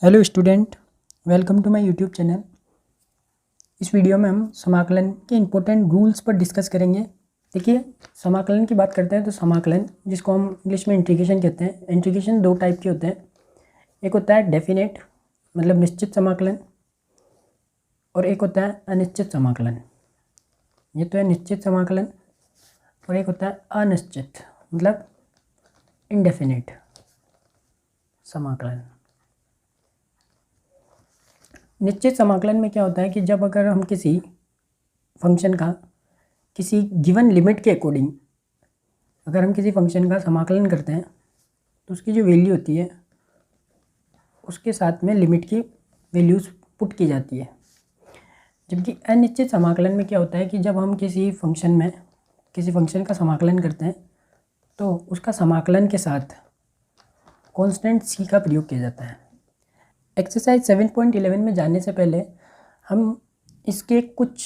Hello student, welcome to my YouTube channel. इस video में हम समाकलन के इम्पोर्टेंट रूल्स पर डिस्कस करेंगे। देखिए, समाकलन की बात करते हैं तो समाकलन, जिसको हम इंग्लिश में इंटीग्रेशन कहते हैं, इंटीग्रेशन दो टाइप के होते हैं। एक होता है डेफिनेट, मतलब निश्चित समाकलन, और एक होता है अनिश्चित समाकलन। ये तो है निश्चित समाकलन, और एक होता है अनिश्चित, मतलब इनडेफिनेट समाकलन। निश्चित समाकलन में क्या होता है कि जब अगर हम किसी फंक्शन का किसी गिवन लिमिट के अकॉर्डिंग अगर हम किसी फंक्शन का समाकलन करते हैं तो उसकी जो वैल्यू होती है उसके साथ में लिमिट की वैल्यूज़ पुट की जाती है। जबकि अनिश्चित समाकलन में क्या होता है कि जब हम किसी फंक्शन का समाकलन करते हैं तो उसका समाकलन के साथ कांस्टेंट सी का प्रयोग किया जाता है। एक्सरसाइज 7.11 में जाने से पहले हम इसके कुछ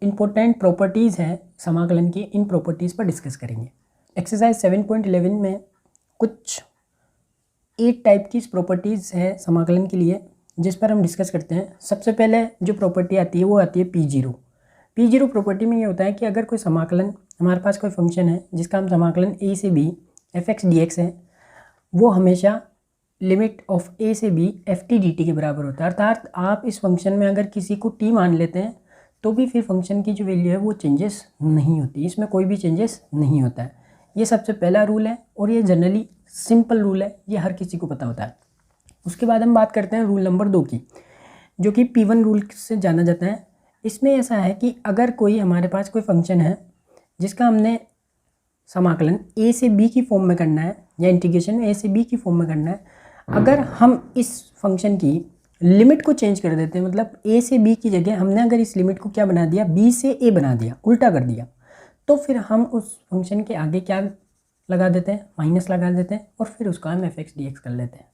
इम्पोर्टेंट प्रॉपर्टीज़ हैं समाकलन की, इन प्रॉपर्टीज़ पर डिस्कस करेंगे। एक्सरसाइज 7.11 में कुछ 8 टाइप की प्रॉपर्टीज़ है समाकलन के लिए, जिस पर हम डिस्कस करते हैं। सबसे पहले जो प्रॉपर्टी आती है वो आती है P0 प्रॉपर्टी में ये होता है कि अगर कोई समाकलन, हमारे पास कोई फंक्शन है जिसका हम समाकलन a से b f(x) dx है, वो हमेशा लिमिट ऑफ a से b ft dt के बराबर होता है। अर्थात आप इस फंक्शन में अगर किसी को t मान लेते हैं तो भी फिर फंक्शन की जो वैल्यू है वो चेंजेस नहीं होती, इसमें कोई भी चेंजेस नहीं होता है। ये सबसे पहला रूल है और ये जनरली सिंपल रूल है, ये हर किसी को पता होता है। उसके बाद हम बात करते हैं रूल नंबर 2 की, जो कि P1 रूल से जाना जाता है। इसमें ऐसा है कि अगर कोई हमारे पास कोई फंक्शन है जिसका हमने समाकलन a से b की फॉर्म में करना है या इंटीग्रेशन a से b की फॉर्म में करना है, अगर हम इस फंक्शन की लिमिट को चेंज कर देते हैं, मतलब a से b की जगह हमने अगर इस लिमिट को क्या बना दिया, b से a बना दिया, उल्टा कर दिया, तो फिर हम उस फंक्शन के आगे क्या लगा देते हैं, माइनस लगा देते हैं, और फिर उसका हम f(x) dx कर लेते हैं।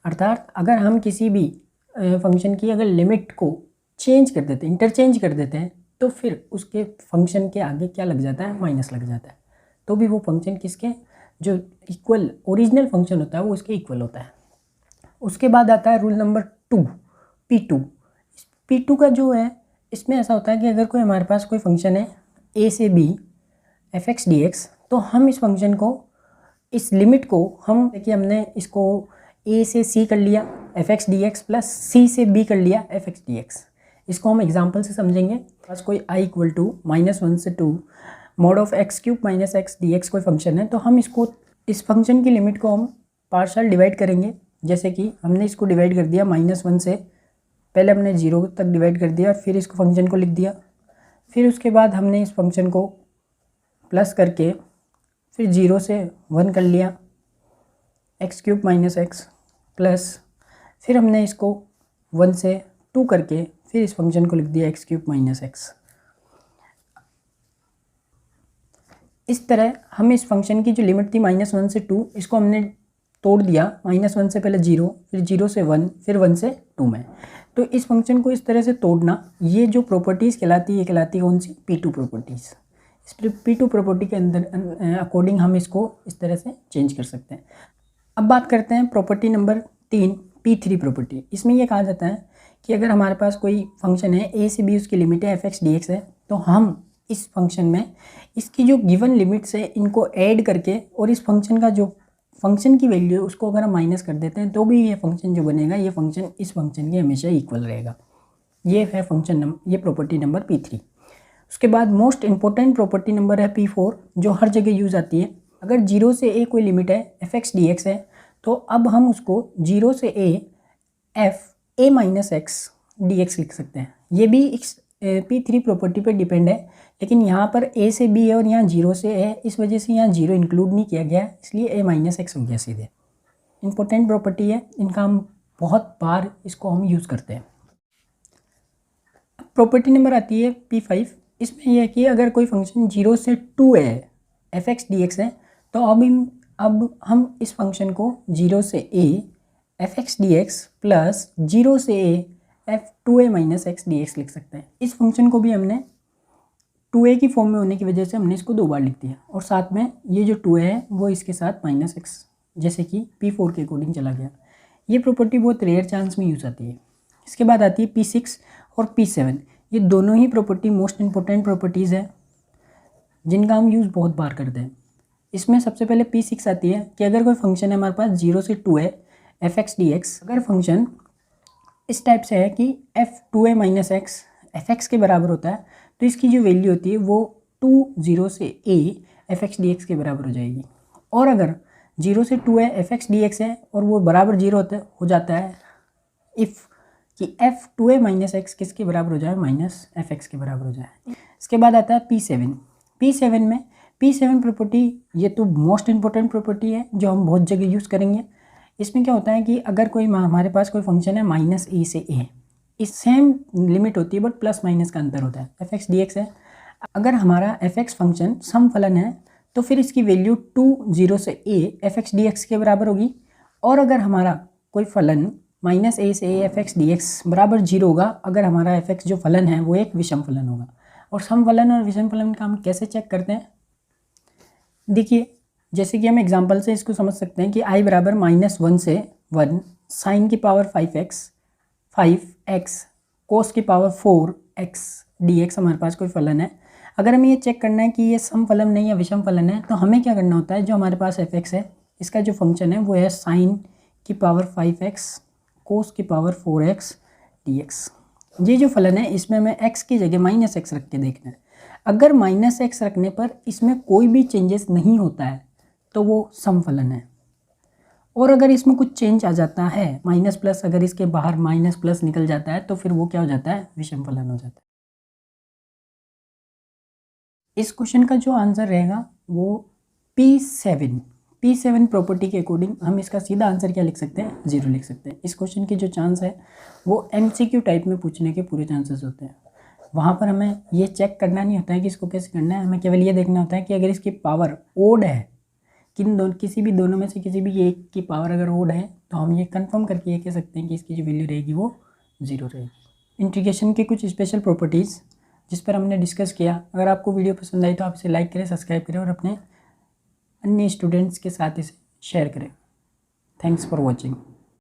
अर्थात अगर हम किसी भी फंक्शन की अगर लिमिट को चेंज कर देते हैं, इंटरचेंज कर देते हैं, तो फिर उसके फंक्शन के आगे क्या लग जाता है, माइनस लग जाता है। तो भी वो फंक्शन किसके जो इक्वल ओरिजिनल फंक्शन होता है वो उसके इक्वल होता है। उसके बाद आता है रूल नंबर 2 P2 का जो है, इसमें ऐसा होता है कि अगर कोई हमारे पास कोई फंक्शन है a से b f(x) dx, तो हम इस फंक्शन को, इस लिमिट को हम, देखिए हमने इसको a से c कर लिया f(x) dx प्लस c से b कर लिया f(x) dx। इसको हम एग्जाम्पल से समझेंगे। बस कोई i = -1 से 2 mod of x³ - x dx कोई फंक्शन है, तो हम इस फंक्शन की लिमिट को हम पार्शियल डिवाइड करेंगे। जैसे कि हमने इसको डिवाइड कर दिया -1 से, पहले हमने 0 तक डिवाइड कर दिया, फिर इसको फंक्शन को लिख दिया, फिर उसके बाद हमने इस फंक्शन को प्लस करके फिर 0 से 1 कर लिया, x³ - x प्लस, फिर हमने इसको 1 से 2 करके फिर इस फंक्शन को लिख दिया x³ - x। इस तरह हम इस फंक्शन की जो लिमिट थी -1 से 2, इसको हमने तोड़ दिया, -1 से पहले 0, फिर 0 से 1, फिर 1 से 2 में। तो इस फंक्शन को इस तरह से तोड़ना, ये जो प्रॉपर्टीज़ कहलाती है, ये कहलाती है कौन सी, P2 प्रॉपर्टीज़। इस P2 प्रॉपर्टी के अंदर अकॉर्डिंग हम इसको इस तरह से चेंज कर सकते हैं। अब बात करते हैं प्रॉपर्टी नंबर 3 P3 प्रॉपर्टी। इसमें यह कहा जाता है कि अगर हमारे पास कोई फंक्शन है a से b, उसकी लिमिट है f(x) dx है, तो हम इस फंक्शन में इसकी जो गिवन लिमिट्स है इनको ऐड करके और इस फंक्शन का जो फंक्शन की वैल्यू है उसको अगर हम माइनस कर देते हैं, तो भी ये फंक्शन जो बनेगा, ये फंक्शन इस फंक्शन के हमेशा इक्वल रहेगा। ये है ये प्रॉपर्टी नंबर P3। उसके बाद मोस्ट इंपॉर्टेंट प्रॉपर्टी नंबर है P4, जो हर जगह यूज़ आती है। अगर 0 से a कोई लिमिट है f(x) dx है, तो अब हम उसको 0 से a f(a - x) dx लिख सकते हैं। ये भी P3 प्रॉपर्टी पर डिपेंड है, लेकिन यहाँ पर a से b है और यहाँ 0 से a है, इस वजह से यहाँ 0 इंक्लूड नहीं किया गया, इसलिए a - x हो गया सीधे। इंपॉर्टेंट प्रॉपर्टी है, इनका हम बहुत बार इसको हम यूज़ करते हैं। प्रॉपर्टी नंबर आती है P5। इसमें यह है कि अगर कोई फंक्शन 0 से 2 है f(x) dx है, तो अब हम इस फंक्शन को 0 से a f(x) dx प्लस 0 से a f(2a - x dx) लिख सकते हैं। इस फंक्शन को भी हमने 2a की फॉर्म में होने की वजह से हमने इसको 2 बार लिख दिया, और साथ में ये जो 2a है वो इसके साथ -x, जैसे कि P4 के अकॉर्डिंग चला गया। ये प्रॉपर्टी बहुत रेयर चांस में यूज़ आती है। इसके बाद आती है P6 और P7। ये दोनों ही प्रॉपर्टी मोस्ट इंपॉर्टेंट प्रॉपर्टीज़ है जिनका हम यूज़ बहुत बार करते हैं। इसमें सबसे पहले P6 आती है कि अगर कोई फंक्शन है हमारे पास 0 से 2 है f(x) dx, अगर फंक्शन इस टाइप से है कि f(2a - x) f(x) के बराबर होता है तो इसकी जो वैल्यू होती है वो 0 से a f(x) dx के बराबर हो जाएगी। और अगर 0 से 2 है f(x) dx है और वो बराबर 0 हो जाता है इफ़ कि f(2a - x) किसके बराबर हो जाए -f(x) के बराबर हो जाए। इसके बाद आता है P7। P7 में P7 प्रॉपर्टी ये तो मोस्ट इंपॉर्टेंट प्रॉपर्टी है जो हम बहुत जगह यूज़ करेंगे। इसमें क्या होता है कि अगर कोई हमारे पास कोई फंक्शन है -a से a, इस सेम लिमिट होती है बट प्लस माइनस का अंतर होता है। f(x) dx है, अगर हमारा f(x) फंक्शन सम फलन है तो फिर इसकी वैल्यू 0 से a f(x) dx के बराबर होगी। और अगर हमारा कोई फलन -a से a f(x) dx बराबर 0 होगा अगर हमारा f(x) जो फलन है वो एक विषम फलन होगा। और सम फलन और विषम फलन का हम कैसे चेक करते हैं, देखिए जैसे कि हम एग्जांपल से इसको समझ सकते हैं कि i बराबर -1 से 1 sin की पावर 5x cos की पावर 4x dx हमारे पास कोई फलन है। अगर हमें ये चेक करना है कि ये सम फलन नहीं या विषम फलन है तो हमें क्या करना होता है, जो हमारे पास f(x) है इसका जो फंक्शन है वो है sin की पावर 5x cos की पावर 4x dx। ये जो फलन है इसमें हमें x की जगह -x रख के देखना है। अगर -x रखने पर इसमें कोई भी चेंजेस नहीं होता है तो वो सम फलन है। और अगर इसमें कुछ चेंज आ जाता है माइनस प्लस, अगर इसके बाहर माइनस प्लस निकल जाता है तो फिर वो क्या हो जाता है, विषम फलन हो जाता है। इस क्वेश्चन का जो आंसर रहेगा वो P7 प्रॉपर्टी के अकॉर्डिंग हम इसका सीधा आंसर क्या लिख सकते हैं, 0 लिख सकते हैं। इस क्वेश्चन की जो चांस है वो MCQ टाइप में पूछने के पूरे चांसेस होते हैं। वहाँ पर हमें ये चेक करना नहीं होता है कि इसको कैसे करना है, हमें केवल ये देखना होता है कि अगर इसकी पावर ओड है, किसी भी दोनों में से किसी भी एक की पावर अगर ओड है तो हम ये कंफर्म करके ये कह सकते हैं कि इसकी जो वैल्यू रहेगी वो 0 रहेगी। इंटीग्रेशन की कुछ स्पेशल प्रॉपर्टीज़ जिस पर हमने डिस्कस किया। अगर आपको वीडियो पसंद आई तो आप इसे लाइक करें, सब्सक्राइब करें और अपने अन्य स्टूडेंट्स के साथ इसे शेयर करें। Thanks for watching.